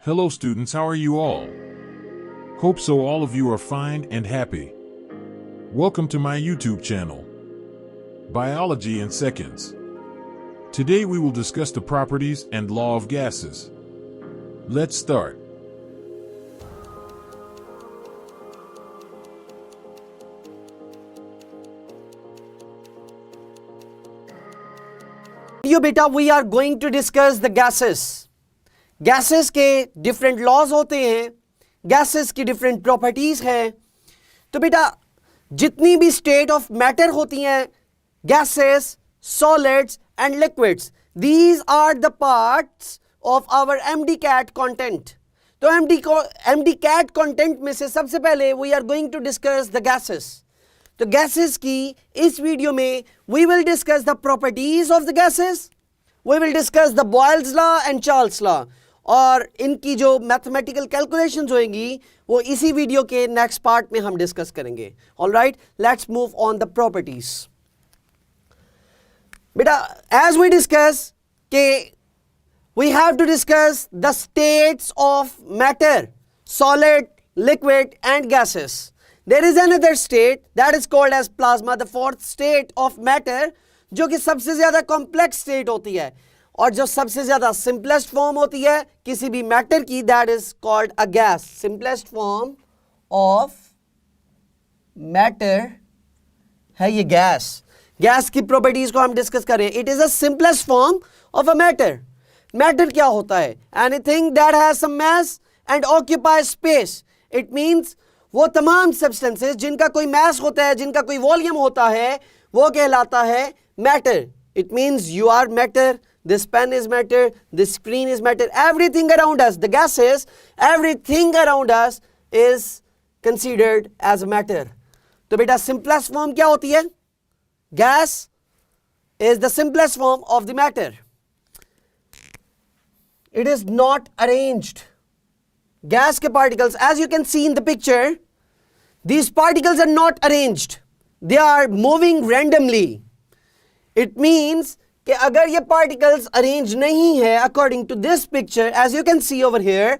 Hello students, how are you all? Hope so all of you are fine and happy. Welcome to my YouTube channel, Biology in Seconds. Today we will discuss the properties and law of gases. Let's start. Beta, we are going to discuss the gases. Gases के different laws होते हैं, gases की different properties हैं. तो बेटा जितनी भी state of matter होती हैं, gases, solids and liquids, these are the parts of our MDCAT content. तो MDCAT content में से सबसे पहले we are going to discuss the gases. तो gases की इस वीडियो में we will discuss the properties of the gases, we will discuss the Boyle's law and Charles law, और इनकी जो मैथमेटिकल कैलकुलेशंस होंगी वो इसी वीडियो के नेक्स्ट पार्ट में हम डिस्कस करेंगे. Alright, let's move on the properties. बेटा एज वी डिस्कस के we have to discuss the states of matter, solid, liquid and gases. There is another state that is called as plasma, the fourth state of matter, जो कि सबसे ज्यादा complex state होती है और जो सबसे ज्यादा सिंपलेस्ट फॉर्म होती है किसी भी मैटर की, that is called a gas. Simplest form of matter है ये गैस. गैस की प्रॉपर्टीज को हम डिस्कस करें. It is a simplest form of a matter. Matter क्या होता है? Anything that has some mass and occupies space. It means वो तमाम सब्सटेंसेस जिनका कोई मास होता है, जिनका कोई वॉल्यूम होता है, वो कहलाता है matter. It means you are matter, this pen is matter, this screen is matter, everything around us, the gases, everything around us is considered as matter. तो बेटा simplest form क्या होती है? Gas is the simplest form of the matter. It is not arranged. Gas के particles, as you can see in the picture, these particles are not arranged. They are moving randomly. It means कि अगर ये particles arrange नहीं है according to this picture, as you can see over here,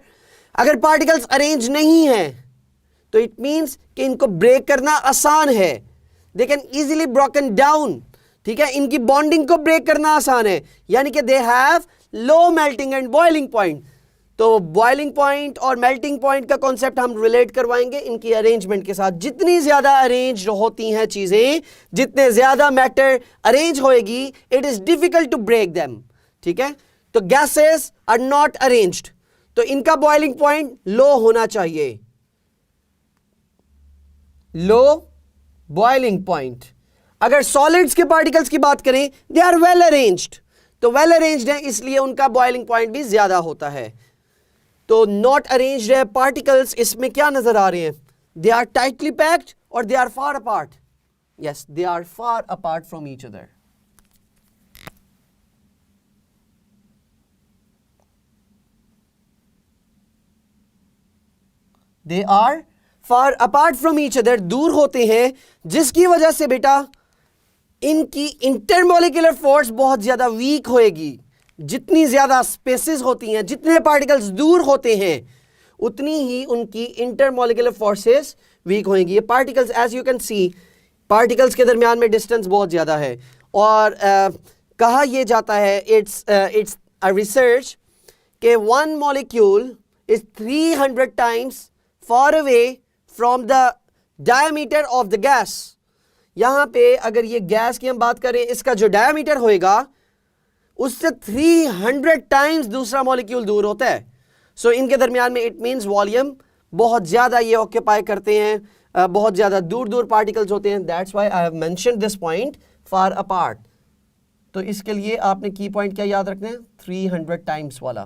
अगर particles arrange नहीं है तो it means कि इनको ब्रेक करना आसान है. They can easily broken down. ठीक है, इनकी बॉन्डिंग को ब्रेक करना आसान है, यानी कि they have low melting and boiling point. तो बॉइलिंग पॉइंट और मेल्टिंग पॉइंट का कॉन्सेप्ट हम रिलेट करवाएंगे इनकी अरेंजमेंट के साथ. जितनी ज्यादा अरेंज होती हैं चीजें, जितने ज्यादा मैटर अरेंज होएगी, it is difficult to break them. ठीक है, तो गैसेस आर नॉट अरेंज्ड, तो इनका बॉइलिंग पॉइंट लो होना चाहिए. Low boiling point. अगर सॉलिड्स के पार्टिकल्स की बात करें, दे आर वेल अरेंज्ड. तो वेल अरेंज्ड है इसलिए उनका बॉइलिंग पॉइंट भी ज्यादा होता है. तो नॉट अरेंज्ड है पार्टिकल्स, इसमें क्या नजर आ रहे हैं? दे आर टाइटली पैक्ड और they are far apart. Yes, they are far apart from each other. They are far apart from each other, दूर होते हैं, जिसकी वजह से बेटा इनकी इंटरमोलिकुलर फोर्स बहुत ज्यादा वीक होएगी. जितनी ज्यादा स्पेसेस होती हैं, जितने पार्टिकल्स दूर होते हैं, उतनी ही उनकी इंटरमोलिकुलर फोर्सेस वीक होंगी. ये particles, as you can see, particles के दरमियान में डिस्टेंस बहुत ज्यादा है. और कहा यह जाता है, इट्स अ रिसर्च कि one molecule is 300 times far away from the diameter of the gas. यहां पे अगर ये गैस की हम बात करें, इसका जो डायमीटर होएगा उससे 300 टाइम्स दूसरा मॉलिक्यूल दूर होता है. सो इनके दरमियान में इट मींस वॉल्यूम बहुत ज्यादा ये ऑक्यूपाई करते हैं, बहुत ज्यादा दूर दूर पार्टिकल्स होते हैं. That's why I have mentioned this point, far apart. तो इसके लिए आपने की पॉइंट क्या याद रखना है? 300 टाइम्स वाला.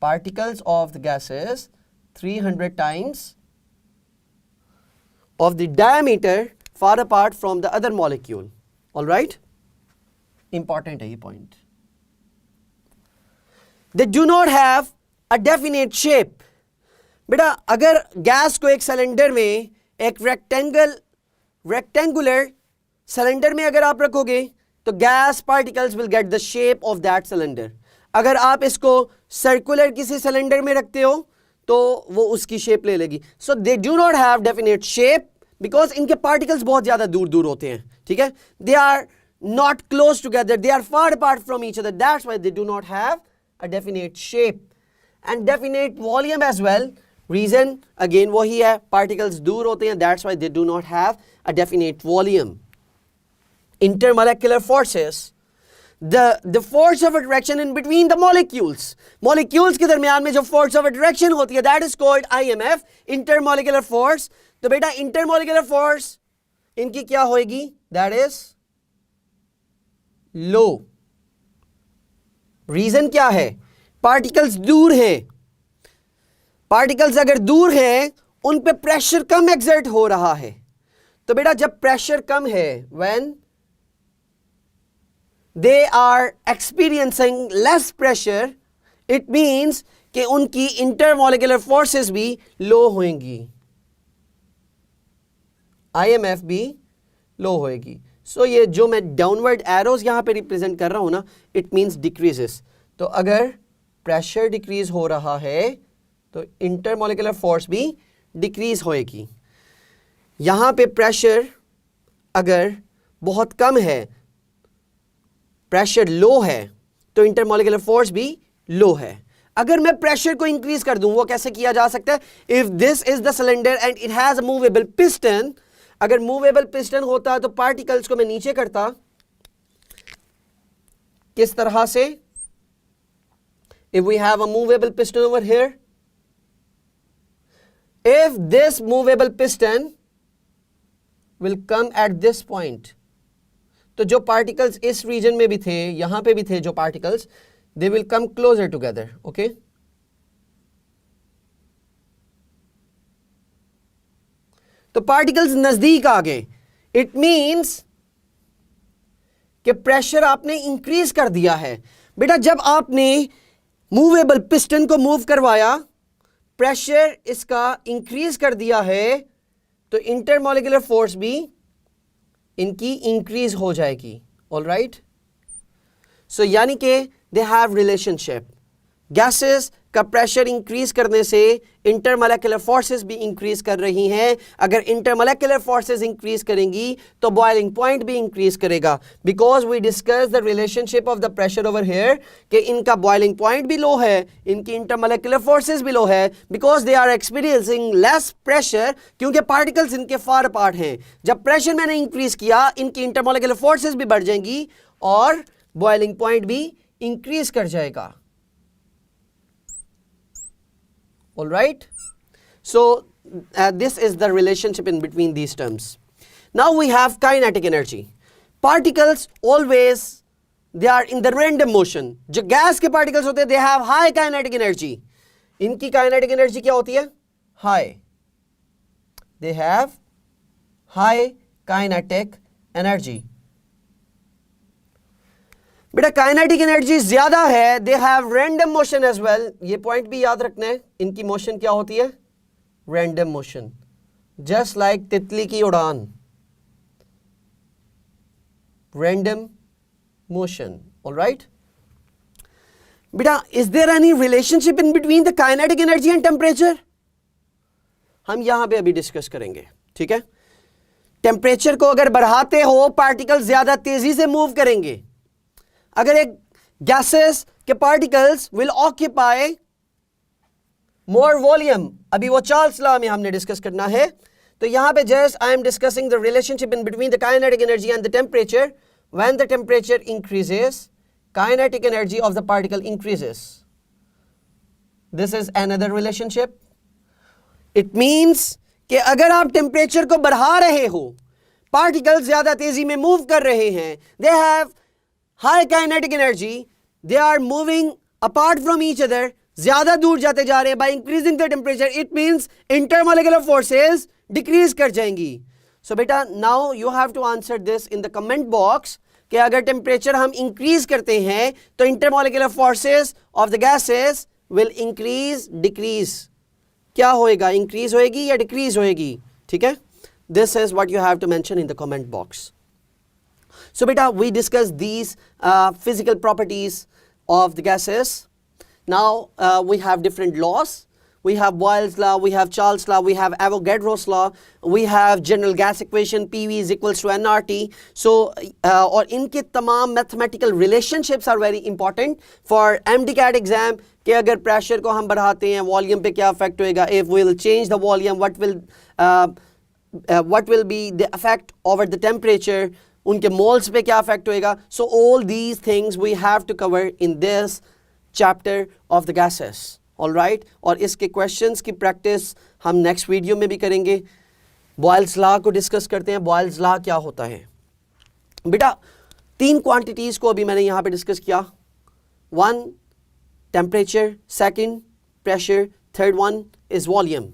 Particles of the gases 300 times of the diameter far apart from the other molecule. All right? Important है ये point. They do not have a definite shape. बेटा अगर गैस को एक सिलेंडर में, एक रेक्टेंगुलर सिलेंडर में अगर आप रखोगे, तो gas particles will get the shape of that cylinder. अगर आप इसको सर्कुलर किसी सिलेंडर में रखते हो तो वो उसकी शेप ले लेगी. So they do not have definite shape because इनके पार्टिकल्स बहुत ज्यादा दूर दूर होते हैं. ठीक है, they are not close together, they are far apart from each other, that's why they do not have a definite shape and definite volume as well. Reason again वही है, particles दूर होते हैं, that's why they do not have a definite volume. Intermolecular forces, the force of attraction in between the molecules के दरमियान में जो force of attraction होती है, that is called IMF, intermolecular force. तो बेटा intermolecular force इनकी क्या होएगी, that is लो. रीजन क्या है, पार्टिकल्स दूर हैं. पार्टिकल्स अगर दूर हैं उन पे प्रेशर कम एक्सर्ट हो रहा है. तो बेटा जब प्रेशर कम है, when they are experiencing less pressure, it means कि उनकी इंटरमॉलिक्यूलर फोर्सेस भी लो होंगी, आईएमएफ भी लो होएगी. सो ये जो मैं डाउनवर्ड एरोज यहां पे रिप्रेजेंट कर रहा हूं ना, इट मींस डिक्रीजेस. तो अगर प्रेशर डिक्रीज हो रहा है तो इंटरमॉलिक्यूलर फोर्स भी डिक्रीज होएगी. यहां पे प्रेशर अगर बहुत कम है, प्रेशर लो है, तो इंटरमॉलिक्यूलर फोर्स भी लो है. अगर मैं प्रेशर को इंक्रीज कर दूं, वो कैसे किया जा सकता है, if this is the cylinder and it has a movable piston. अगर मूवेबल पिस्टन होता तो पार्टिकल्स को मैं नीचे करता किस तरह से, if we have a movable piston over here, if this movable piston will come at this point, तो जो पार्टिकल्स इस रीजन में भी थे, यहां पे भी थे जो particles, they will come closer together. Okay, तो पार्टिकल्स नजदीक आ गए. इट मींस कि प्रेशर आपने इंक्रीज कर दिया है. बेटा जब आपने मूवेबल पिस्टन को मूव करवाया, प्रेशर इसका इंक्रीज कर दिया है, तो इंटरमॉलिक्यूलर फोर्स भी इनकी इंक्रीज हो जाएगी. ऑल राइट, सो यानी कि दे हैव रिलेशनशिप. गैसेस का प्रेशर इंक्रीज करने से इंटरमोलेक्युलर फोर्सेस भी इंक्रीज कर रही हैं. अगर इंटरमोलेक्युलर फोर्सेस इंक्रीज करेंगी तो बॉइलिंग पॉइंट भी इंक्रीज करेगा. Because we discuss the relationship of the pressure over here, कि इनका बॉइलिंग पॉइंट भी लो है, इनकी इंटरमोलेक्युलर फोर्सेस भी लो है, because they are experiencing less pressure, क्योंकि पार्टिकल्स इनके फार अपार्ट हैं. जब प्रेशर मैंने इंक्रीज किया, इनकी इंटरमोलेक्युलर फोर्सेस भी बढ़ जाएंगी और बॉइलिंग पॉइंट भी इंक्रीज कर जाएगा. All right, so this is the relationship in between these terms. Now we have kinetic energy. Particles always they are in the random motion. जो गैस के particles होते हैं, they have high kinetic energy. इनकी kinetic energy क्या होती है, high. They have high kinetic energy. बेटा kinetic energy ज्यादा है, they have random motion as well. ये पॉइंट भी याद रखना है, इनकी मोशन क्या होती है, रैंडम मोशन, जस्ट लाइक तितली की उड़ान, रैंडम मोशन. ऑलराइट बेटा, is there any relationship in between the kinetic energy and temperature? हम यहां पे अभी डिस्कस करेंगे. ठीक है, टेम्परेचर को अगर बढ़ाते हो, पार्टिकल ज्यादा तेजी से मूव करेंगे. अगर एक गैसेस के particles will occupy more volume, अभी वो चार्ल्स लॉ में हमने डिस्कस करना है. तो यहां पे just I am discussing the relationship in between the kinetic energy and the temperature. When the temperature increases, kinetic energy of the particle increases. This is another relationship. It means कि अगर आप temperature को बढ़ा रहे हो, particles ज्यादा तेजी में मूव कर रहे हैं, they have high kinetic energy, they are moving apart from each other, ज्यादा दूर जाते जा रहे हैं. by increasing the temperature, it means intermolecular forces decrease कर जाएंगी. so बेटा now you have to answer this in the comment box कि अगर टेम्परेचर हम इंक्रीज करते हैं तो intermolecular forces of the gases will increase, decrease. क्या होएगा, इंक्रीज होएगी या डिक्रीज होएगी? ठीक है, this is what you have to mention in the comment box. So beta, we discussed these physical properties of the gases. Now we have different laws. We have Boyle's law, we have Charles' law, we have Avogadro's law, we have general gas equation PV is equals to nRT. So और इनके तमाम mathematical relationships are very important for MDCAT exam कि अगर pressure को हम बढ़ाते हैं volume पे क्या effect होएगा, if we will change the volume what will be the effect over the temperature, उनके moles पे क्या effect होएगा. So all these things we have to cover in this chapter of the gases. Alright और इसके questions की practice हम next video में भी करेंगे. बॉयल्स लॉ को डिस्कस करते हैं. बॉयल्स लॉ क्या होता है बेटा? 3 क्वांटिटीज को अभी मैंने यहां पे डिस्कस किया. 1 temperature, 2 pressure, 3rd one is volume.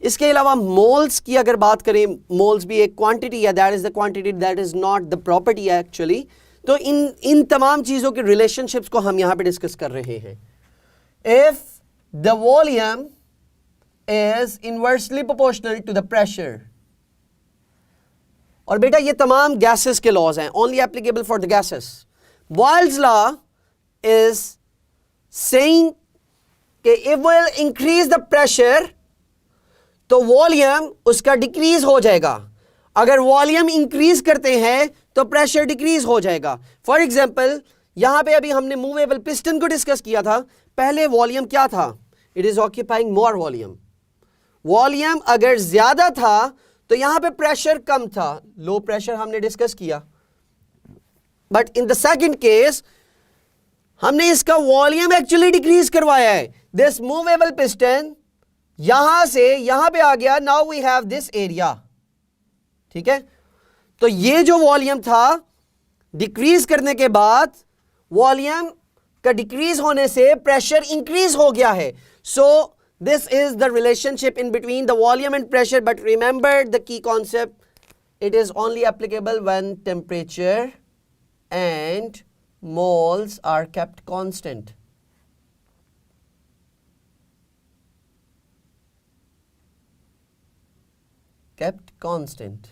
इसके अलावा मोल्स की अगर बात करें, मोल्स भी एक क्वांटिटी है. That is the quantity, that is not the property actually. तो इन तमाम चीजों के रिलेशनशिप्स को हम यहां पे डिस्कस कर रहे हैं. If the volume is inversely proportional to the pressure, और बेटा ये तमाम gases के laws हैं, only applicable for the gases. Boyle's law is saying कि if we'll increase the pressure तो volume उसका decrease हो जाएगा. अगर volume increase करते हैं तो pressure decrease हो जाएगा. For example, यहां पे अभी हमने movable piston को डिस्कस किया था. पहले वॉल्यूम क्या था? It is occupying more volume. Volume अगर ज्यादा था तो यहां पे प्रेशर कम था. लो प्रेशर हमने डिस्कस किया. But in the second case हमने इसका वॉल्यूम एक्चुअली डिक्रीज करवाया है. दिस मूवेबल पिस्टन यहां से यहां पे आ गया. Now we have this area. ठीक है, तो ये जो वॉल्यूम था डिक्रीज करने के बाद वॉल्यूम का डिक्रीज होने से प्रेशर इंक्रीज हो गया है. सो this is the relationship in between the volume and pressure. But remember the key concept, it is only applicable when temperature and moles are kept constant. Kept constant.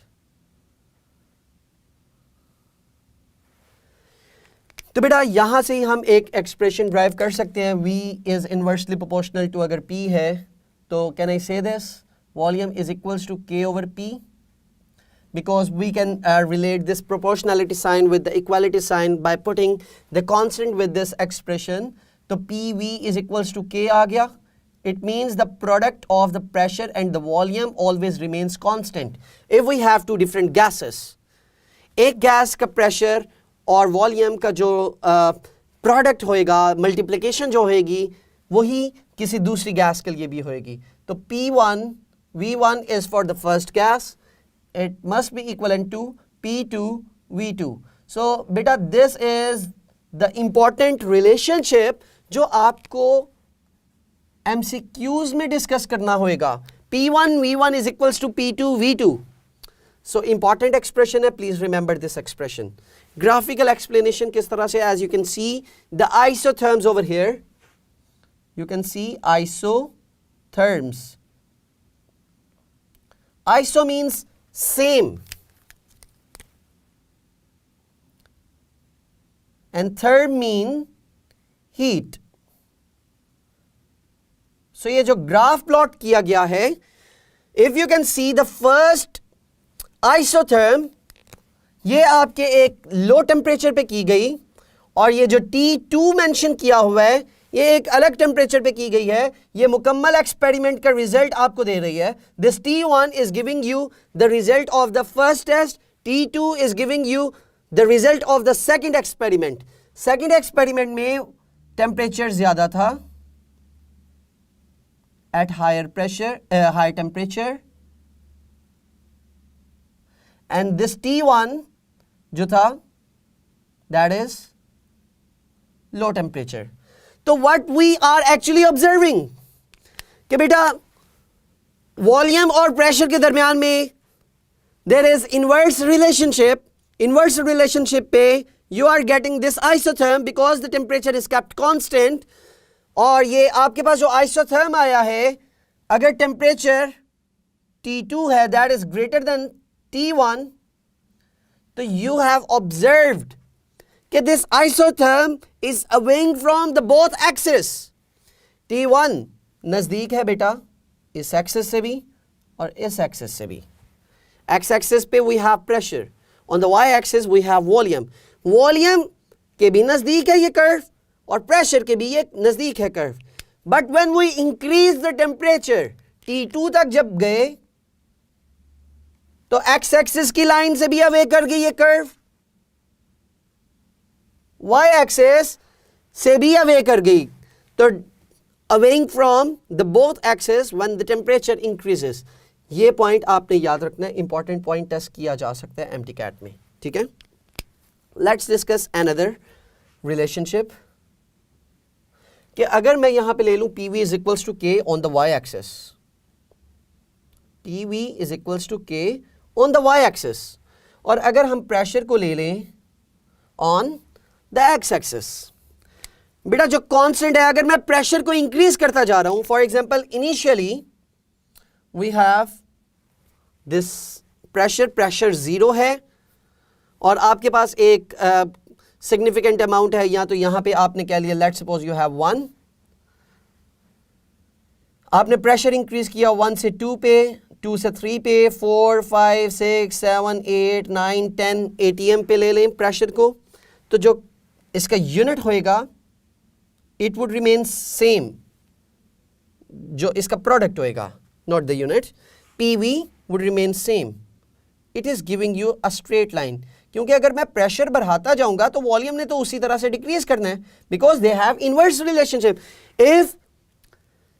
तो बेटा यहां से ही हम एक एक्सप्रेशन ड्राइव कर सकते हैं. V is inversely proportional to अगर P है तो can I say this? Volume is equals to K over P, because we can relate this proportionality sign with the equality sign by putting the constant with this expression. तो PV is equals to K आ गया. It means the product of the pressure and the volume always remains constant. If we have two different gases, एक gas का pressure और volume का जो product होएगा, multiplication जो होएगी, वही किसी दूसरी गैस के लिए भी होएगी. तो P1, V1 is for the first gas. It must be equivalent to P2, V2. So बेटा this is the important relationship जो आपको MCQs में डिस्कस करना होएगा. P1, V1 is equals to P2, V2. So important expression है, please remember this expression. Graphical explanation किस तरह से, as you can see the isotherms over here. You can see isotherms. Iso means same and therm mean heat. So ये जो graph plot किया गया है, if you can see the first isotherm, ये आपके एक लो टेम्परेचर पे की गई, और ये जो T2 मेंशन किया हुआ है ये एक अलग टेम्परेचर पे की गई है. ये मुकम्मल एक्सपेरिमेंट का रिजल्ट आपको दे रही है. This T1 is giving you the result of the first test. T2 is giving you the result of the second experiment. Second experiment में टेम्परेचर ज्यादा था at higher pressure, higher temperature, and this T1 जो था that is low temperature. तो what we are actually observing कि बेटा volume और pressure के दरमियान में there is inverse relationship. Inverse relationship पे you are getting this isotherm because the temperature is kept constant. और ये आपके पास जो आइसोथर्म आया है, अगर टेम्परेचर T2 है that is greater than T1, तो यू हैव ऑब्जर्व्ड कि this isotherm is away from the both axis. T1 नजदीक है बेटा इस एक्सिस से भी और इस एक्सिस से भी. X axis पे we have pressure, on the Y axis we have volume. Volume के भी नजदीक है ये कर्व और प्रेशर के भी ये नजदीक है curve. But when we increase the temperature T2 तक जब गए तो X axis की लाइन से भी अवे कर गई ये कर्व, Y axis से भी अवे कर गई. तो awaying from the both axes when the temperature increases. ये पॉइंट आपने याद रखना है, इंपॉर्टेंट पॉइंट टेस्ट किया जा सकता है MDCAT में. ठीक है, लेट्स डिस्कस अनदर रिलेशनशिप कि अगर मैं यहां पे ले लूं PV is equals to K on the Y axis, PV is equals to K on the Y axis, और अगर हम प्रेशर को ले लें ऑन द X एक्सेस. बेटा जो कांस्टेंट है, अगर मैं प्रेशर को इंक्रीज करता जा रहा हूं, for example initially we have this pressure 0 है और आपके पास एक सिग्निफिकेंट अमाउंट है, या तो यहां पे आपने कह लिया लेट्स सपोज यू हैव 1. आपने प्रेशर इंक्रीज किया 1 से 2 पे, 2 से 3 पे, 4 5 6 7 8 9 10 ATM पे ले लें प्रेशर को, तो जो इसका यूनिट होएगा it would remain same. जो इसका प्रोडक्ट होएगा, not the unit, PV would remain same. It is giving you a straight line. क्योंकि अगर मैं प्रेशर बढ़ाता जाऊंगा तो वॉल्यूम ने तो उसी तरह से डिक्रीज करना है, because they have inverse relationship. If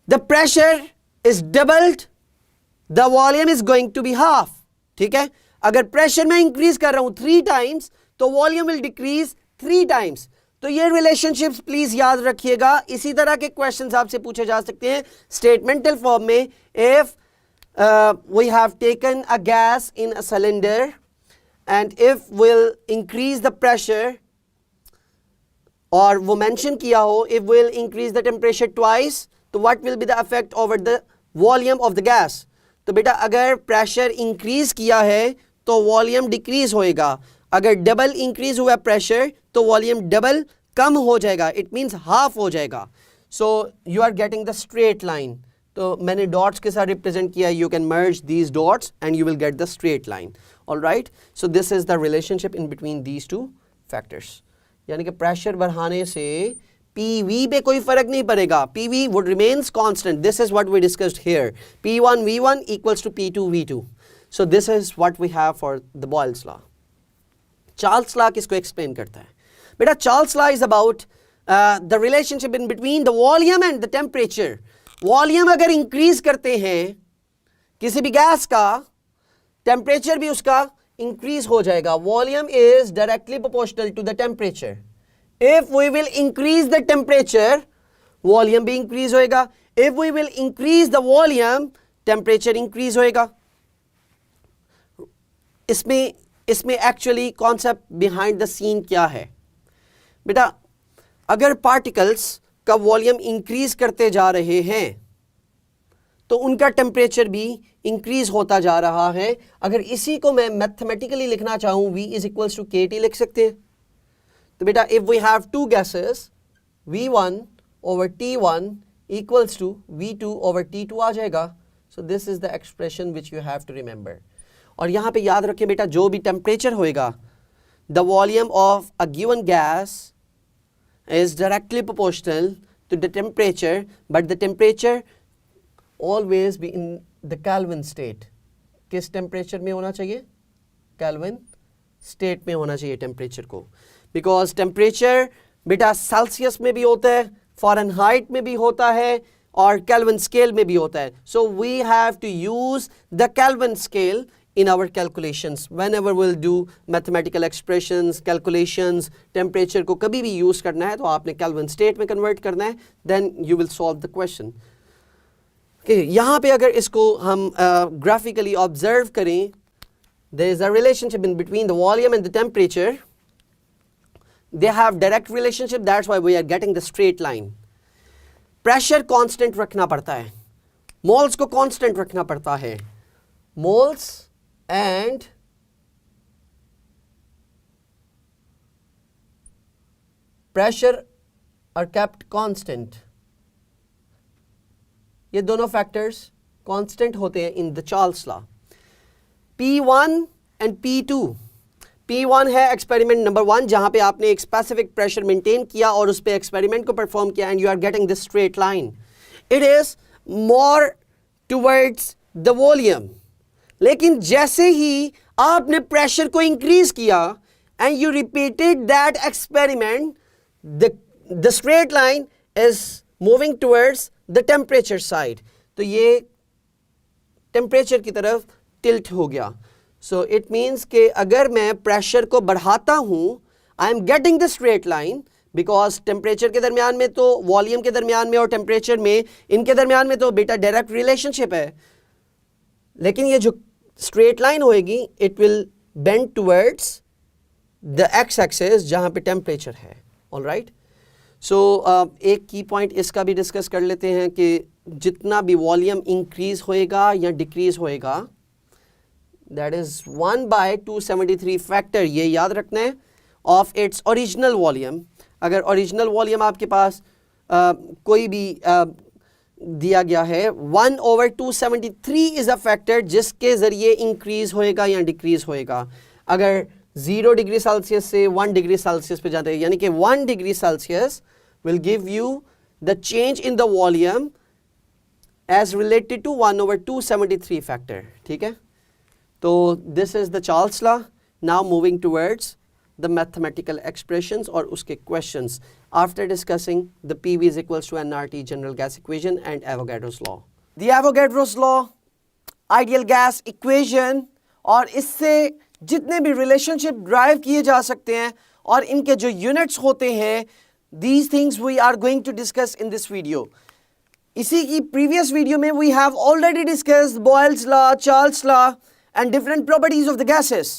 the pressure is doubled, the volume is going to be half. ठीक है, अगर प्रेशर मैं इंक्रीज कर रहा हूं 3 times तो वॉल्यूम विल डिक्रीज 3 times. तो ये रिलेशनशिप्स प्लीज याद रखिएगा. इसी तरह के क्वेश्चंस आपसे पूछे जा सकते हैं स्टेटमेंटल फॉर्म में. If we have taken a gas in a cylinder and if will increase the pressure, और वो मेंशन किया हो if will increase the temperature twice, तो what will be the effect over the volume of the gas. तो बेटा अगर pressure increase किया है तो वॉल्यूम डिक्रीज होएगा. अगर डबल इंक्रीज हुआ प्रेशर तो वॉल्यूम डबल कम हो जाएगा, इट मींस हाफ हो जाएगा. So you are getting the straight line. तो मैंने डॉट्स के साथ रिप्रेजेंट किया, you can merge these dots and you will get the straight line. Alright, so this is the relationship in between these two factors. यानी कि pressure बढ़ाने से PV पे कोई फर्क नहीं पड़ेगा, PV would remains constant. This is what we discussed here. P1 V1 equals to P2 V2. So this is what we have for the Boyle's law. Charles law किसको एक्सप्लेन करता है? बेटा Charles law is about the relationship in between the volume and the temperature. Volume अगर increase करते हैं किसी भी gas का, टेम्परेचर भी उसका इंक्रीज हो जाएगा. Volume is directly proportional to the temperature. If we will increase the temperature, volume भी इंक्रीज होएगा. If we will increase the volume, temperature increase होएगा. इसमें actually concept behind the scene क्या है? बेटा अगर पार्टिकल्स का वॉल्यूम इंक्रीज करते जा रहे हैं तो उनका टेम्परेचर भी इंक्रीज होता जा रहा है. अगर इसी को मैं मैथमेटिकली लिखना चाहूं, V is equals to KT लिख सकते हैं. तो बेटा if we have 2 gases, V1 over T1 equals to V2 over T2 आ जाएगा. So this is the expression which you have to remember. और यहां पे याद रखें बेटा, जो भी टेम्परेचर होएगा, the volume of a given gas is directly proportional to the temperature, but the temperature always be in the kelvin state. किस टेम्परेचर में होना चाहिए? केल्विन स्टेट में होना चाहिए टेम्परेचर को. बिकॉज टेम्परेचर बेटा सेल्सियस में भी होता है, फ़ारेनहाइट में भी होता है और केल्विन स्केल में भी होता है. So we have to use the kelvin scale in our calculations whenever we'll do mathematical expressions, calculations. temperature को कभी भी use करना है तो आपने Kelvin state में convert करना है, then you will solve the question. okay, यहाँ पे अगर इसको हम graphically observe करें, there is a relationship in between the volume and the temperature. They have direct relationship, that's why we are getting the straight line. pressure constant रखना पड़ता है, moles को constant रखना पड़ता है. moles and pressure are kept constant. ये दोनों factors constant होते हैं इन the Charles law. P1 and P2. P1 है एक्सपेरिमेंट नंबर 1 जहां पे आपने एक स्पेसिफिक प्रेशर मेंटेन किया और उस पे एक्सपेरिमेंट को परफॉर्म किया and you are getting this straight line. It is more towards the volume. लेकिन जैसे ही आपने प्रेशर को इंक्रीज किया and you repeated that experiment, the straight line is moving towards the temperature side. तो ये टेम्परेचर की तरफ टिल्ट हो गया. सो इट मीन्स कि अगर मैं प्रेशर को बढ़ाता हूं, I am getting the straight line because temperature के दरमियान में तो, वॉल्यूम के दरमियान में और टेम्परेचर में, इनके दरमियान में तो बेटा डायरेक्ट रिलेशनशिप है. लेकिन ये जो स्ट्रेट लाइन होएगी it will bend towards the x axis जहां पे टेम्परेचर है. ऑलराइट. सो एक की पॉइंट इसका भी डिस्कस कर लेते हैं कि जितना भी वॉल्यूम इंक्रीज होएगा या डिक्रीज होएगा, दैट इज 1/273 फैक्टर, ये याद रखना है, ऑफ इट्स ओरिजिनल वॉल्यूम. अगर ओरिजिनल वॉल्यूम आपके पास कोई भी दिया गया है, 1/273 इज अ फैक्टर जिसके जरिए इंक्रीज होएगा या डिक्रीज होएगा. अगर 0 डिग्री सेल्सियस से 1 डिग्री सेल्सियस पे जाते हैं, यानी कि 1 degree Celsius will give you the change in the volume as related to 1/273 factor. ठीक है. तो this is the Charles law. Now moving towards the mathematical expressions और उसके questions after discussing the PV is equals to nRT general gas equation and Avogadro's law. The Avogadro's law, ideal gas equation और इससे जितने भी relationship drive किए जा सकते हैं और इनके जो units होते हैं, these things we are going to discuss in this video. इसी की previous video में we have already discussed Boyle's law, Charles law and different properties of the gases.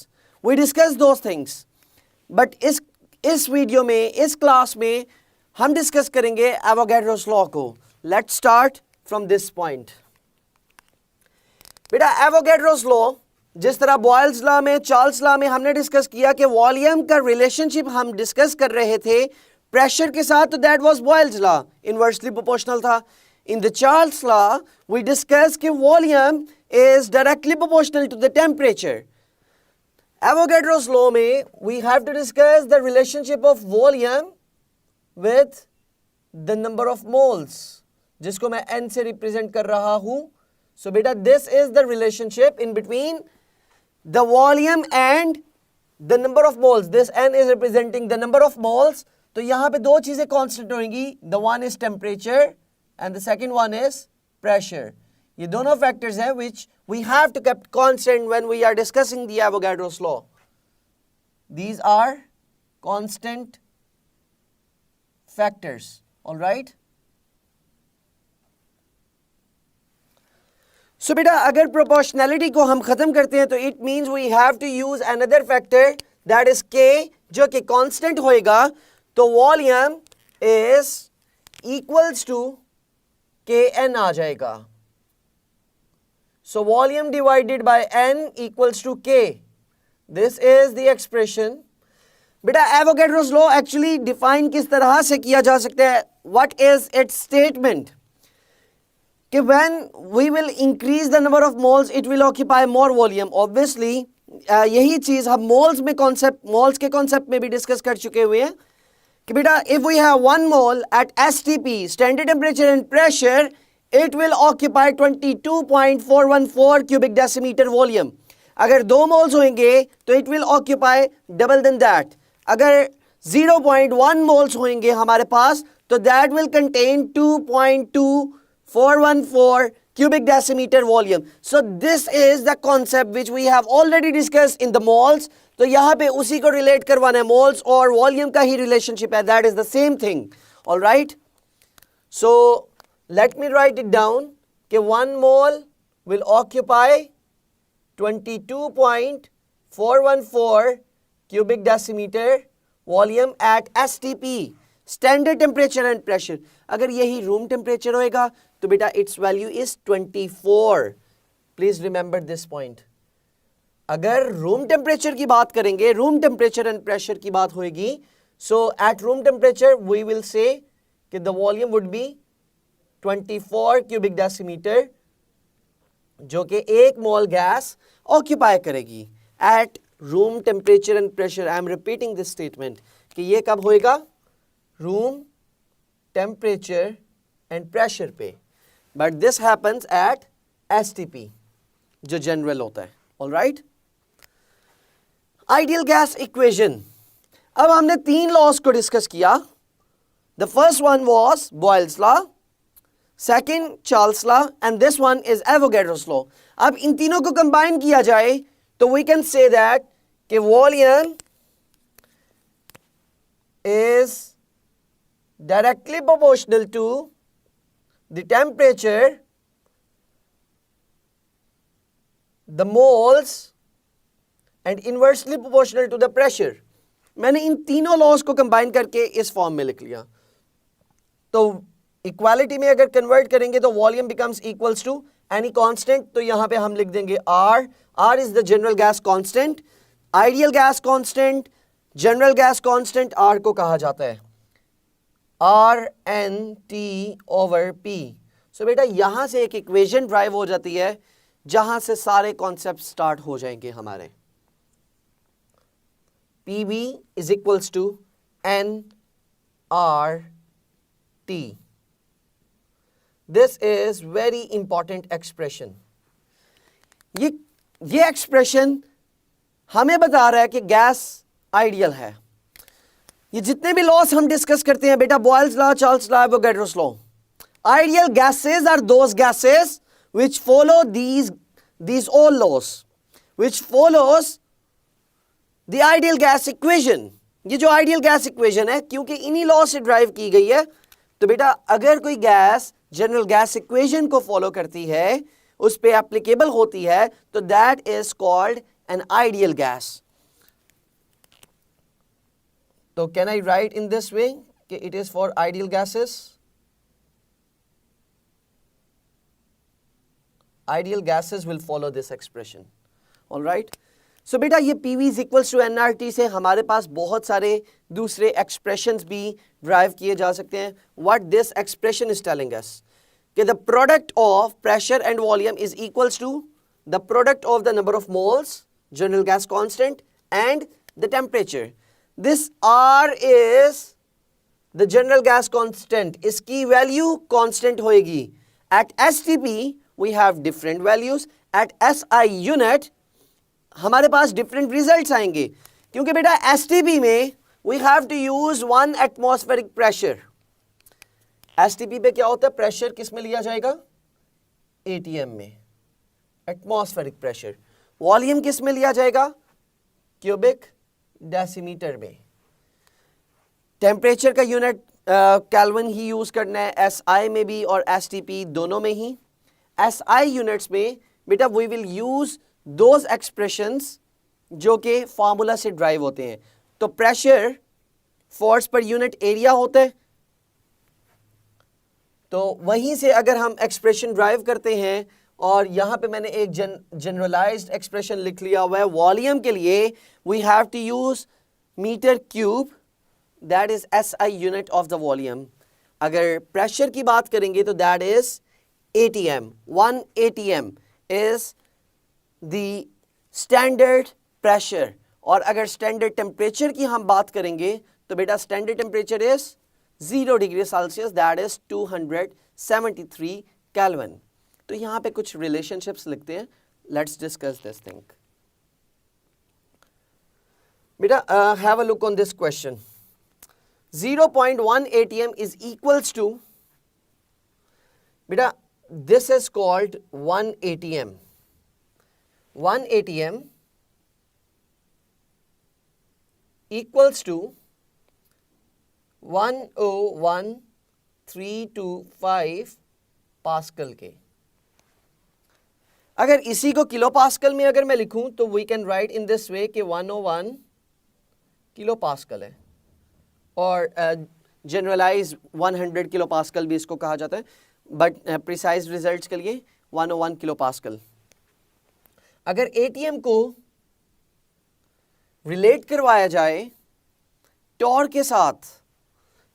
We discussed those things. But इस video में, इस class में हम discuss करेंगे Avogadro's law को. Let's start from this point. बेटा Avogadro's law जिस तरह बॉयल्स लॉ में, चार्ल्स लॉ में हमने डिस्कस किया कि वॉल्यूम का रिलेशनशिप हम डिस्कस कर रहे थे प्रेशर के साथ, तो that was Boyle's law, inversely proportional था. In the Charles law we discuss कि volume is directly proportional to the temperature. Avogadro's law में we have to discuss the relationship of volume with the number of moles, जिसको मैं n से represent कर रहा हूं. सो बेटा this is the relationship in between the volume and the number of moles. This n is representing the number of moles. तो यहाँ पे दो चीजें constant होंगी. The one is temperature and the second one is pressure. ये दोनों factors हैं which we have to keep constant when we are discussing the Avogadro's law. These are constant factors. All right. So बेटा अगर proportionality को हम खत्म करते हैं तो it means we have to use another factor that is K, जो कि constant होएगा. तो volume is equals to Kn आ जाएगा. So volume divided by n equals to K. This is the expression. बेटा Avogadro's law actually define किस तरह से किया जा सकता है? What is its statement? कि when we will increase the number of moles it will occupy more volume. Obviously यही चीज हम moles के concept में भी discuss कर चुके हुए हैं कि बेटा if we have 1 mole at STP, standard temperature and pressure, it will occupy 22.414 cubic decimeter volume. अगर 2 moles होंगे तो it will occupy double than that. अगर 0.1 moles होंगे हमारे पास तो that will contain 2.2414 cubic decimeter volume. So this is the concept which we have already discussed in the moles. तो यहाँ पे उसी को relate करवाना है, moles और volume का ही relationship है. That is the same thing. All right. So let me write it down कि 1 mole will occupy 22.414 cubic decimeter volume at STP, standard temperature and pressure. अगर यही room temperature होएगा तो बेटा its value is 24. Please remember this point. अगर room temperature की बात करेंगे, room temperature and pressure की बात होएगी, so at room temperature we will say कि the volume would be 24 cubic decimetre, जो कि 1 मोल गैस ऑक्यूपाई करेगी eight room temperature and pressure. I am repeating this statement कि ये कब होएगा? रूम टेम्परेचर एंड प्रेशर पे, but this happens at STP जो जनरल होता है। Alright, ideal gas equation. अब हमने 3 लॉज को डिस्कस किया। The first one was Boyle's law, second Charles law and this one is Avogadro's law. अब इन तीनों को कंबाइन किया जाए तो वी कैन से दैट कि volume is directly proportional to the temperature, the moles and inversely proportional to the pressure। मैंने इन तीनों laws को कंबाइन करके इस फॉर्म में लिख लिया। तो इक्वालिटी में अगर कन्वर्ट करेंगे तो volume becomes equals to any constant, तो यहां पे हम लिख देंगे R. R is the general gas constant. Ideal gas constant, general gas constant R को कहा जाता है RNT ओवर P। सो बेटा यहां से एक इक्वेशन ड्राइव हो जाती है जहां से सारे कॉन्सेप्ट स्टार्ट हो जाएंगे हमारे। PV is equals to NRT। This is very important expression. ये एक्सप्रेशन हमें बता रहा है कि गैस आइडियल है। ये जितने भी लॉस हम डिस्कस करते हैं बेटा, Boyle's law, Charles law, Avogadro's law, ideal gases are those gases which follow these all laws, which follows the ideal gas equation। ये जो आइडियल गैस इक्वेशन है क्योंकि इन्हीं लॉ से ड्राइव की गई है, तो बेटा अगर कोई गैस जनरल गैस इक्वेशन को फॉलो करती है, उस पे एप्लीकेबल होती है, तो that is called an ideal gas. तो can I write in this way कि it is for ideal gases? Ideal gases will follow this expression. Alright, so बेटा ये PV is equals to NRT से हमारे पास बहुत सारे दूसरे एक्सप्रेशंस भी ड्राइव किए जा सकते हैं। What this expression is telling us कि the product of pressure and volume is equals to the product of the number of moles, general gas constant and the temperature. This R is the general gas constant, इसकी value constant होएगी। At STP we have different values, at SI unit हमारे पास different results आएंगे, क्योंकि बेटा STP में we have to use 1 atmospheric pressure। STP पे क्या होता है? प्रेशर किस में लिया जाएगा? ATM में, एटमॉस्फेरिक प्रेशर। वॉल्यूम किस में लिया जाएगा? क्यूबिक डेसीमीटर में। टेम्परेचर का यूनिट केल्विन ही यूज करना है, SI में भी और STP दोनों में ही। SI यूनिट्स में बेटा we will use those expressions जो कि फार्मूला से ड्राइव होते हैं। तो pressure force per unit area होता है, तो वहीं से अगर हम एक्सप्रेशन ड्राइव करते हैं, और यहां पे मैंने एक जनरलाइज्ड एक्सप्रेशन लिख लिया हुआ है वॉल्यूम के लिए, we have to use metre cube, that is SI unit of the volume. अगर प्रेशर की बात करेंगे तो that is ATM। 1 ATM is the standard pressure. और अगर स्टैंडर्ड टेम्परेचर की हम बात करेंगे तो बेटा standard temperature is 0 degree Celsius, that is 273 kelvin. तो यहां पे कुछ रिलेशनशिप्स लिखते हैं, लेट्स डिस्कस दिस थिंग। बेटा have a look on this question. 0.1 ATM is equals to, बेटा this is called 1 ATM। 1 ATM equals to 101,325 pascal के। अगर इसी को किलो पास्कल में अगर मैं लिखूं तो we can write in this way कि 101 किलो पास्कल है, और जनरलाइज 100 किलो पास्कल भी इसको कहा जाता है, बट प्रिसाइज रिजल्ट्स के लिए 101 किलो पास्कल। अगर ATM को रिलेट करवाया जाए टॉर्क के साथ,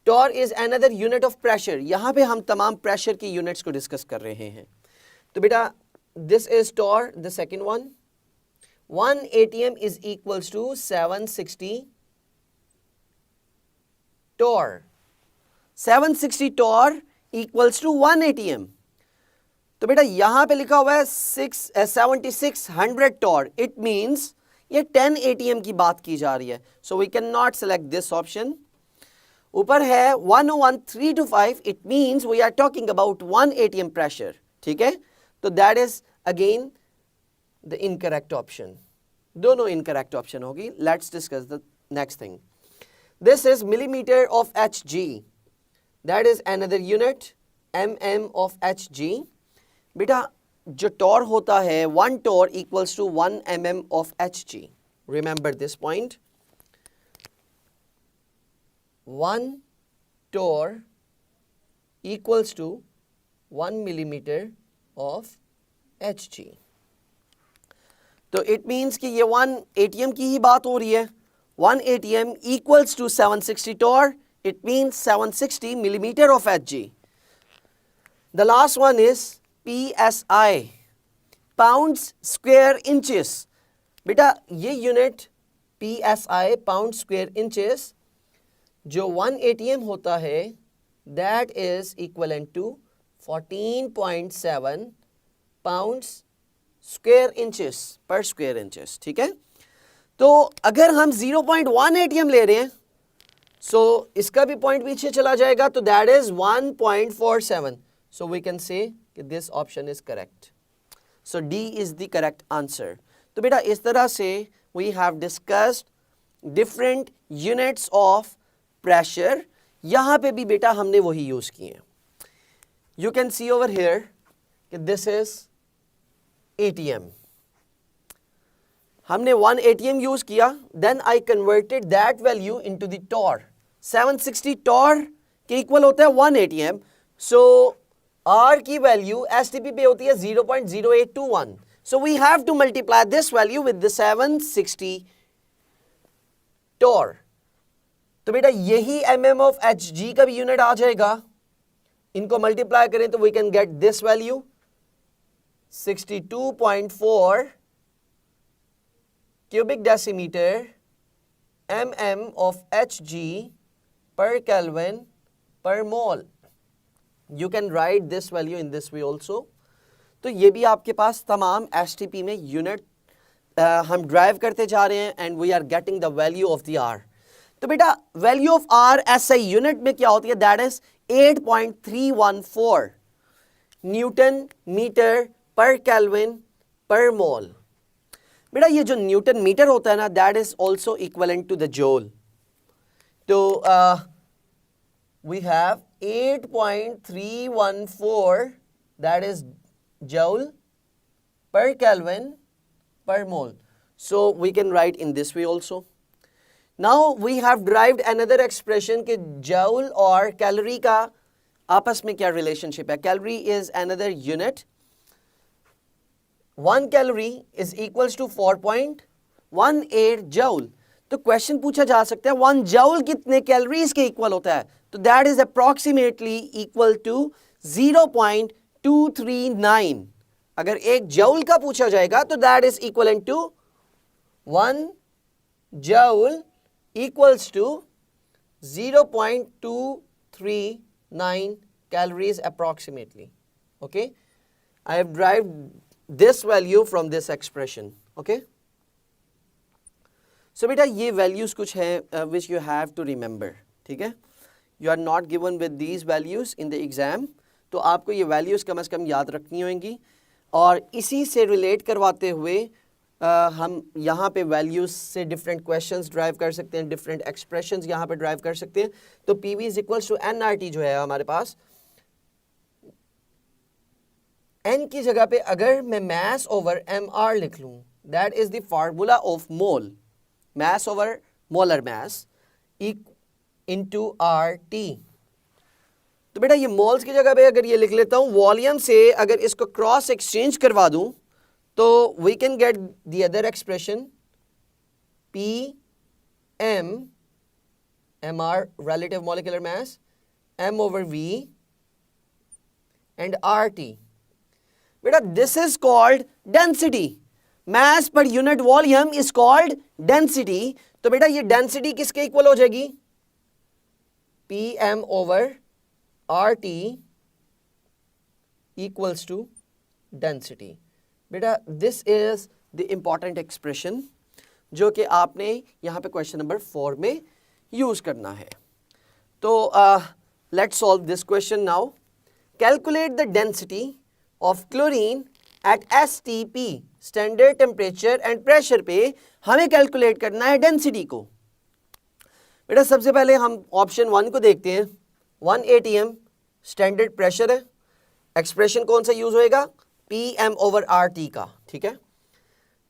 torr is another unit of pressure. यहां पे हम तमाम प्रेशर की यूनिट्स को डिस्कस कर रहे हैं। तो बेटा this is torr, the second one. 1 atm is equals to 760 torr. 760 torr equals to 1 atm. तो बेटा यहां पे लिखा हुआ है 7600 torr. It means ये 10 atm की बात की जा रही है. So we cannot select this option. ऊपर है 101325. It means we are talking about 1 atm pressure. ठीक है, तो that is again the incorrect option. दोनों incorrect option होगी. Let's discuss the next thing. This is millimeter of Hg. That is another unit, mm of Hg. बेटा जो Tor होता है 1 torr equals to 1 mm of Hg. Remember this point. 1 torr equals to 1 millimeter of Hg. तो it means कि ये 1 atm की ही बात हो रही है. 1 atm equals to 760 torr. It means 760 millimeter of Hg. The last one is PSI, pounds square inches. बेटा ये unit PSI, pound square inches, जो 1 atm होता है that is equivalent to 14.7 pounds square inches per square inches. ठीक है, तो अगर हम 0.1 atm ले रहे हैं so इसका भी पॉइंट पीछे चला जाएगा, तो that is 1.47. so we can say कि this option is correct. so D is the correct answer. तो बेटा इस तरह से we have discussed different units of pressure. यहाँ पे भी बेटा हमने वही यूज किए. You can see over here कि this is ATM. हमने 1 ATM यूज किया, then I converted that value into the torr. 760 torr के इक्वल होता है 1 ATM. so R की वैल्यू STP पे होती है 0.0821. so we have to multiply this value with the 760 torr. तो बेटा यही mm of Hg का भी यूनिट आ जाएगा. इनको मल्टीप्लाई करें तो we can get this value 62.4 cubic decimeter mm of Hg per Kelvin per mole. You can write this value in this way also. तो ये भी आपके पास तमाम STP में यूनिट हम ड्राइव करते जा रहे हैं and we are getting the value of the R. तो बेटा value of R SI unit में क्या होती है, that is 8.314 newton metre per kelvin per mole. बेटा ये जो न्यूटन मीटर होता है ना, that is also equivalent to the joule. तो we have 8.314 that is joule per Kelvin per mole. So we can write in this way also. Now we have derived another expression कि joule और calorie का आपस में क्या relationship है. Calorie is another unit. 1 calorie is equals to 4.18 joule. तो question पूछा जा सकता है 1 joule कितने कैलोरीज के इक्वल होता है, तो that is approximately equal to 0.239. अगर 1 joule का पूछा जाएगा तो that is equivalent to 1 joule equals to 0.239 calories approximately. Okay, I have derived this value from this expression. Okay, so बेटा ये values कुछ है which you have to remember. ठीक है, you are not given with these values in the exam, तो आपको ये values कम से कम याद रखनी होंगी. और इसी से relate करवाते हुए हम यहाँ पे values से different questions drive कर सकते हैं, different expressions यहाँ पे drive कर सकते हैं. तो PV is equals to nRT जो है हमारे पास, n की जगह पे अगर मैं mass over mr लिख लूँ, that is the formula of mole, mass over molar mass into RT. तो बेटा ये moles की जगह पे अगर ये लिख लेता हूँ, वॉल्यूम से अगर इसको क्रॉस एक्सचेंज करवा दूँ तो we can get the other expression PM mr relative molecular mass, m/v and RT. Beta, this is called density. Mass per unit volume is called density. तो बेटा ये density किसके इक्वल हो जाएगी? PM/RT equals to density. बेटा this is the important expression जो कि आपने यहाँ पे क्वेश्चन नंबर 4 में यूज करना है. तो let's solve this question now. Calculate the density of chlorine at STP, standard temperature and pressure पे हमें कैलकुलेट करना है डेंसिटी को. बेटा सबसे पहले हम ऑप्शन 1 को देखते हैं. 1 atm स्टैंडर्ड प्रेशर है. एक्सप्रेशन कौन सा यूज होएगा? PM/RT का. ठीक है.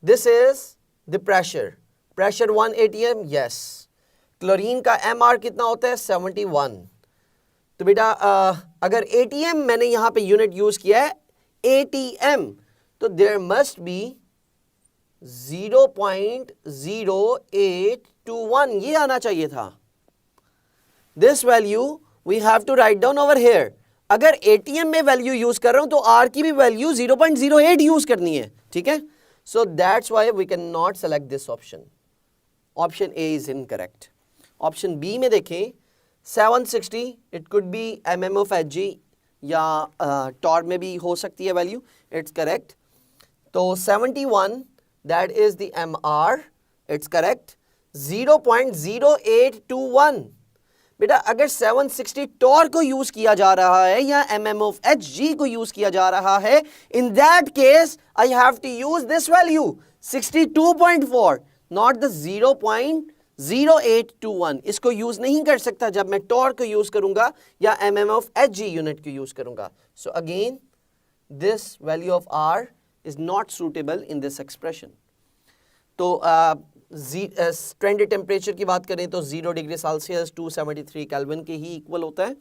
This is the pressure. Pressure 1 atm. Yes. Chlorine का MR कितना होता है? 71. तो बेटा अगर ATM मैंने यहां पे यूनिट यूज किया है ATM, तो देयर मस्ट बी 0.0821 ये आना चाहिए था. This value we have to write down over here. अगर ATM में वैल्यू यूज कर रहा हूं तो R की भी वैल्यू 0.08 यूज करनी है. ठीक है. So that's why we can not select this option. Option A is incorrect. Option B में देखें 760, इट कुड बी MM/Hg या टॉर में भी हो सकती है वैल्यू. It's correct. तो 71 that is the MR. It's correct. 0.0821. बेटा अगर 760 टॉर को यूज किया जा रहा है या MM/Hg को यूज किया जा रहा है, in that case I have to use this value 62.4, not the 0.0821. इसको यूज नहीं कर सकता जब मैं टॉर को यूज करूंगा या MM/Hg यूनिट को यूज करूंगा. So again this value of R is not suitable in this expression. तो स्टैंडर्ड टेम्परेचर की बात करें तो 0 डिग्री सेल्सियस 273 केल्विन के ही इक्वल होता है.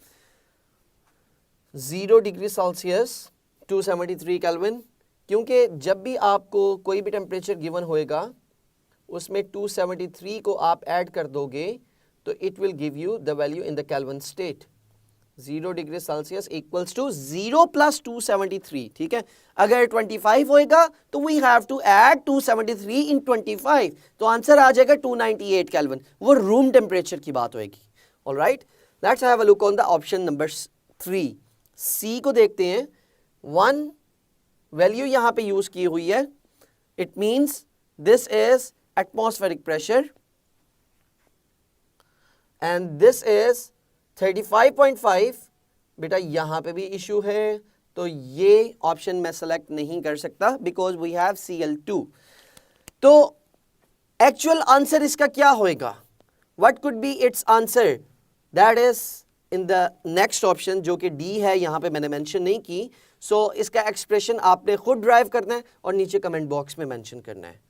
0 डिग्री सेल्सियस 273 केल्विन, क्योंकि जब भी आपको कोई भी टेम्परेचर गिवन होएगा उसमें 273 को आप ऐड कर दोगे तो it will give you the value in the kelvin state. 0 degree Celsius equals to 0 + 273. ठीक है. अगर 25 होएगा तो we have to add 273 in 25. तो आंसर आ जाएगा 298 केल्विन. वो रूम टेम्परेचर की बात होएगी. Alright, let's have a look on the option number 3. सी को देखते हैं. 1 वैल्यू यहां पे यूज की हुई है. It means this is atmospheric pressure and this is 35.5. बेटा यहां पे भी इशू है, तो ये ऑप्शन मैं सेलेक्ट नहीं कर सकता बिकॉज वी हैव Cl2. तो एक्चुअल आंसर इसका क्या होएगा? What could be it's answer? That is in the next option जो कि डी है. यहां पे मैंने मेंशन नहीं की. सो इसका एक्सप्रेशन आपने खुद ड्राइव करना है और नीचे कमेंट बॉक्स में मेंशन करना है.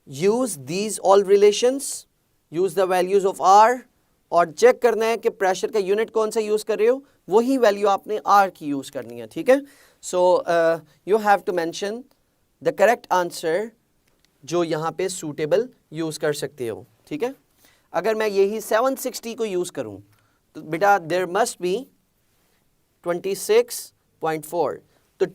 Use these all relations, use the values of R और चेक करना है कि प्रेशर का यूनिट कौन सा यूज कर रहे हो, वही वैल्यू आपने R की यूज करनी है. ठीक है. So you have to mention the correct answer जो यहाँ पे सूटेबल यूज कर सकते हो. ठीक है. अगर मैं यही 760 को यूज करूं तो बेटा देयर मस्ट बी 26.4. तो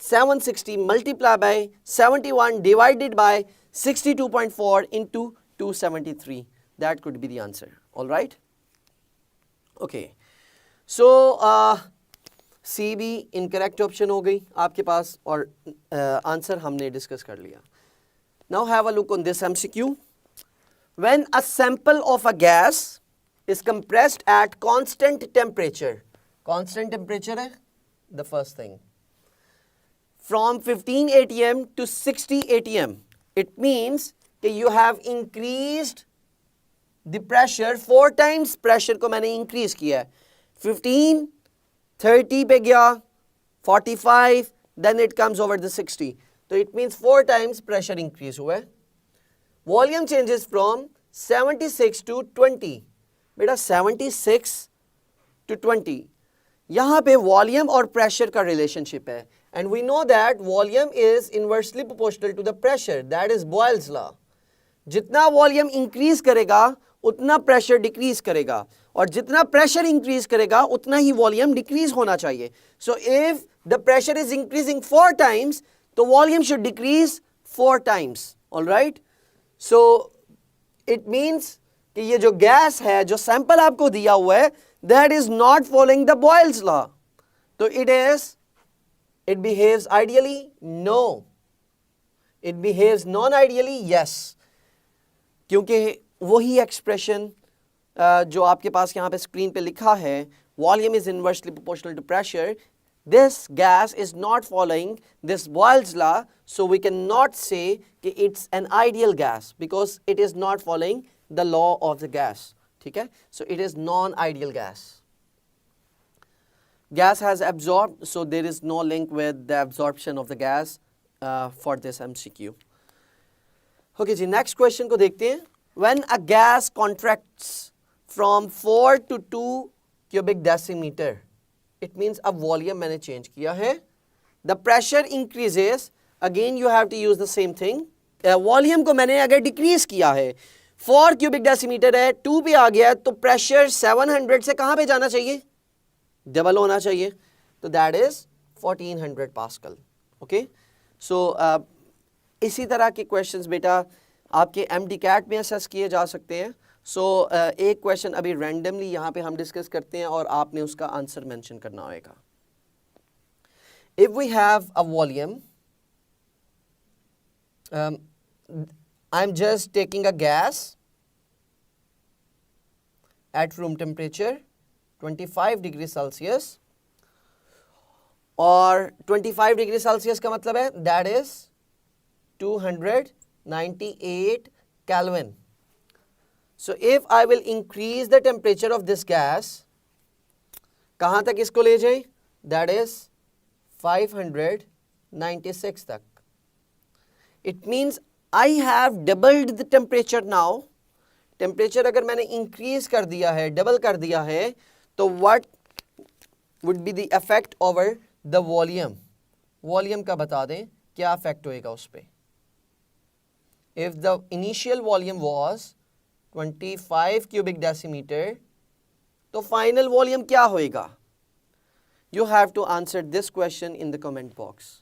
760 multiply by 71 divided by 62.4 into 273. That could be the answer. All right. Okay. So C भी incorrect option हो गई आपके पास और आंसर हमने डिस्कस कर लिया. Now have a look on this MCQ. When a sample of a gas is compressed at constant temperature है the first thing, from 15 atm to 60 atm, it means that you have increased the pressure 4 times. pressure को मैंने increase किया है. 15 30 पे गया, 45, then it comes over the 60. तो it means 4 times pressure increase हुआ है. Volume changes from 76 to 20. बेटा 76 to 20 यहाँ पे वॉल्यूम और प्रेशर का रिलेशनशिप है. And we know that volume is inversely proportional to the pressure. That is Boyle's law. जितना वॉल्यूम इंक्रीज करेगा उतना प्रेशर डिक्रीज करेगा, और जितना प्रेशर इंक्रीज करेगा उतना ही वॉल्यूम डिक्रीज होना चाहिए. So if the pressure is increasing 4 times, तो volume should decrease 4 times. Alright, so it means कि ये जो गैस है, जो सैंपल आपको दिया हुआ है, that is not following the Boyle's law. तो it behaves ideally? No. It behaves non-ideally? Yes. क्योंकि वही एक्सप्रेशन जो आपके पास यहाँ पे स्क्रीन पे लिखा है, volume is inversely proportional to pressure, this gas is not following this Boyle's law, so we can not say कि it's an ideal gas because it is not following the law of the gas. ठीक है, so it is non ideal gas. Gas has absorbed, so there is no link with the absorption of the gas for this MCQ. Okay जी, next question को देखते हैं. When a gas contracts from 4 to 2 cubic decimeter, it means अब volume मैंने change किया है. The pressure increases, again you have to use the same thing. Volume को मैंने अगर decrease किया है, 4 cubic decimeter है, 2 पे आ गया, तो pressure 700 से कहाँ पे जाना चाहिए? डबल होना चाहिए, तो दैट इज 1400 पास्कल. ओके, सो इसी तरह के क्वेश्चंस बेटा आपके MDCAT में असेस किए जा सकते हैं. सो एक क्वेश्चन अभी रैंडमली यहाँ पे हम डिस्कस करते हैं और आपने उसका आंसर मेंशन करना होगा. If we have a volume, I am just taking a gas at room temperature 25 degree Celsius, और 25 डिग्री सेल्सियस का मतलब है that is 298 kelvin. So if I will increase the temperature of this gas, कहां तक इसको ले जाए? That is 596 तक. It means I have doubled the temperature now. Temperature अगर मैंने इंक्रीज कर दिया है, डबल कर दिया है, तो what would be the effect over the volume? Volume का बता दें क्या इफेक्ट होएगा उस पे. If the initial volume was 25 cubic decimeter, तो फाइनल वॉल्यूम क्या होएगा? You have to answer this question in the comment box.